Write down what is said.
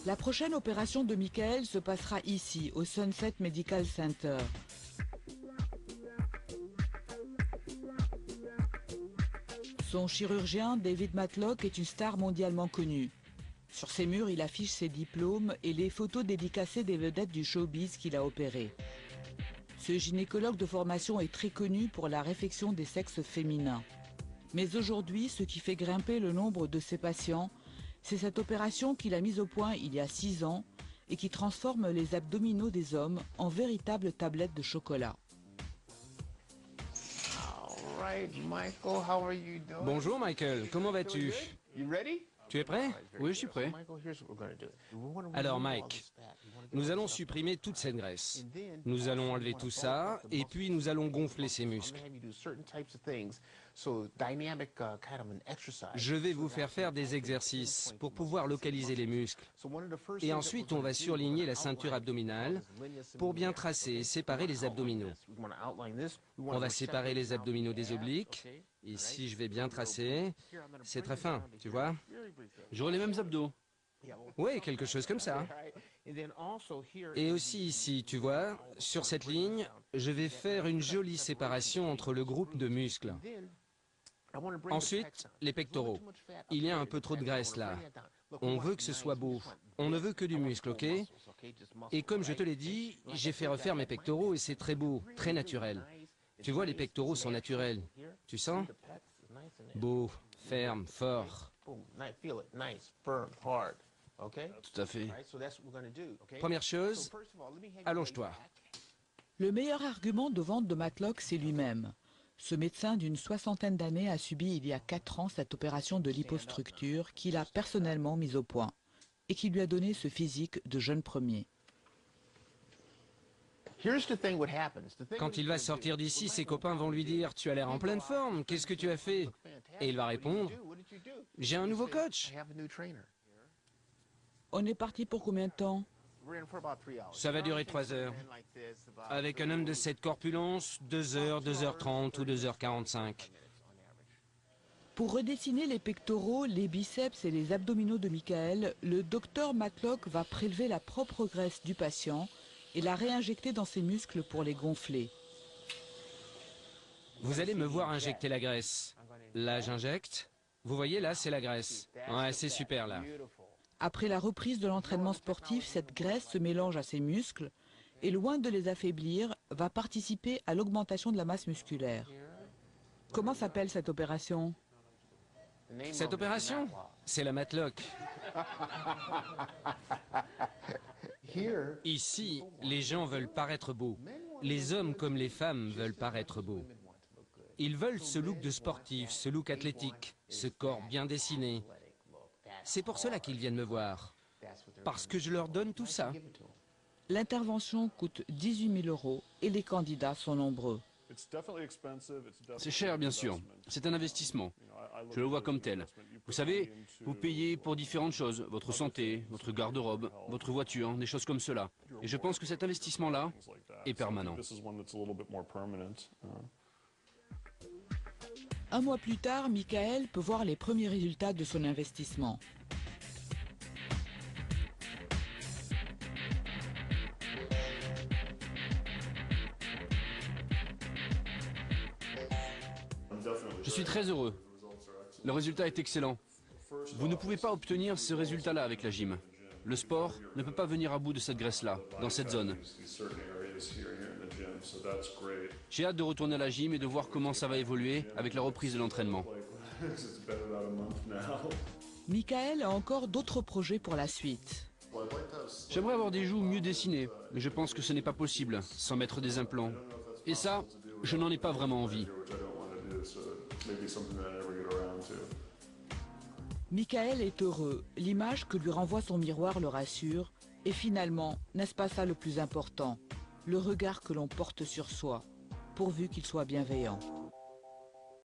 La prochaine opération de Michael se passera ici, au Sunset Medical Center. Son chirurgien, David Matlock, est une star mondialement connue. Sur ses murs, il affiche ses diplômes et les photos dédicacées des vedettes du showbiz qu'il a opérées. Ce gynécologue de formation est très connu pour la réfection des sexes féminins. Mais aujourd'hui, ce qui fait grimper le nombre de ses patients, c'est cette opération qu'il a mise au point il y a 6 ans et qui transforme les abdominaux des hommes en véritables tablettes de chocolat. Bonjour Michael, comment vas-tu? Tu es prêt? Oui, je suis prêt. Alors Mike, nous allons supprimer toute cette graisse. Nous allons enlever tout ça et puis nous allons gonfler ses muscles. Je vais vous faire des exercices pour pouvoir localiser les muscles. Et ensuite, on va surligner la ceinture abdominale pour bien tracer et séparer les abdominaux. On va séparer les abdominaux des obliques. Ici, je vais bien tracer. C'est très fin, tu vois? J'aurai les mêmes abdos. Oui, quelque chose comme ça. Et aussi ici, tu vois, sur cette ligne, je vais faire une jolie séparation entre le groupe de muscles. Ensuite, les pectoraux. Il y a un peu trop de graisse là. On veut que ce soit beau. On ne veut que du muscle, ok? Et comme je te l'ai dit, j'ai fait refaire mes pectoraux et c'est très beau, très naturel. Tu vois, les pectoraux sont naturels. Tu sens? Beau, ferme, fort. Tout à fait. Première chose, allonge-toi. Le meilleur argument de vente de Matlock, c'est lui-même. Ce médecin d'une 60aine d'années a subi il y a 4 ans cette opération de lipostructure qu'il a personnellement mise au point et qui lui a donné ce physique de jeune premier. Quand il va sortir d'ici, ses copains vont lui dire « Tu as l'air en pleine forme, qu'est-ce que tu as fait ?» Et il va répondre « J'ai un nouveau coach. » On est parti pour combien de temps? Ça va durer 3 heures. Avec un homme de cette corpulence, 2 heures, 2h30 ou 2h45. Pour redessiner les pectoraux, les biceps et les abdominaux de Michael, le docteur Matlock va prélever la propre graisse du patient et la réinjecter dans ses muscles pour les gonfler. Vous allez me voir injecter la graisse. Là, j'injecte. Vous voyez, là, c'est la graisse. Ouais, c'est super, là. Après la reprise de l'entraînement sportif, cette graisse se mélange à ses muscles et, loin de les affaiblir, va participer à l'augmentation de la masse musculaire. Comment s'appelle cette opération? Cette opération, c'est la Matlock. Ici, les gens veulent paraître beaux. Les hommes comme les femmes veulent paraître beaux. Ils veulent ce look de sportif, ce look athlétique, ce corps bien dessiné. C'est pour cela qu'ils viennent me voir. Parce que je leur donne tout ça. L'intervention coûte 18 000 € et les candidats sont nombreux. C'est cher, bien sûr. C'est un investissement. Je le vois comme tel. Vous savez, vous payez pour différentes choses. Votre santé, votre garde-robe, votre voiture, des choses comme cela. Et je pense que cet investissement-là est permanent. Un mois plus tard, Michael peut voir les premiers résultats de son investissement. Je suis très heureux. Le résultat est excellent. Vous ne pouvez pas obtenir ce résultat-là avec la gym. Le sport ne peut pas venir à bout de cette graisse-là, dans cette zone. J'ai hâte de retourner à la gym et de voir comment ça va évoluer avec la reprise de l'entraînement. Michael a encore d'autres projets pour la suite. J'aimerais avoir des joues mieux dessinées, mais je pense que ce n'est pas possible sans mettre des implants. Et ça, je n'en ai pas vraiment envie. Michael est heureux. L'image que lui renvoie son miroir le rassure. Et finalement, n'est-ce pas ça le plus important? Le regard que l'on porte sur soi, pourvu qu'il soit bienveillant.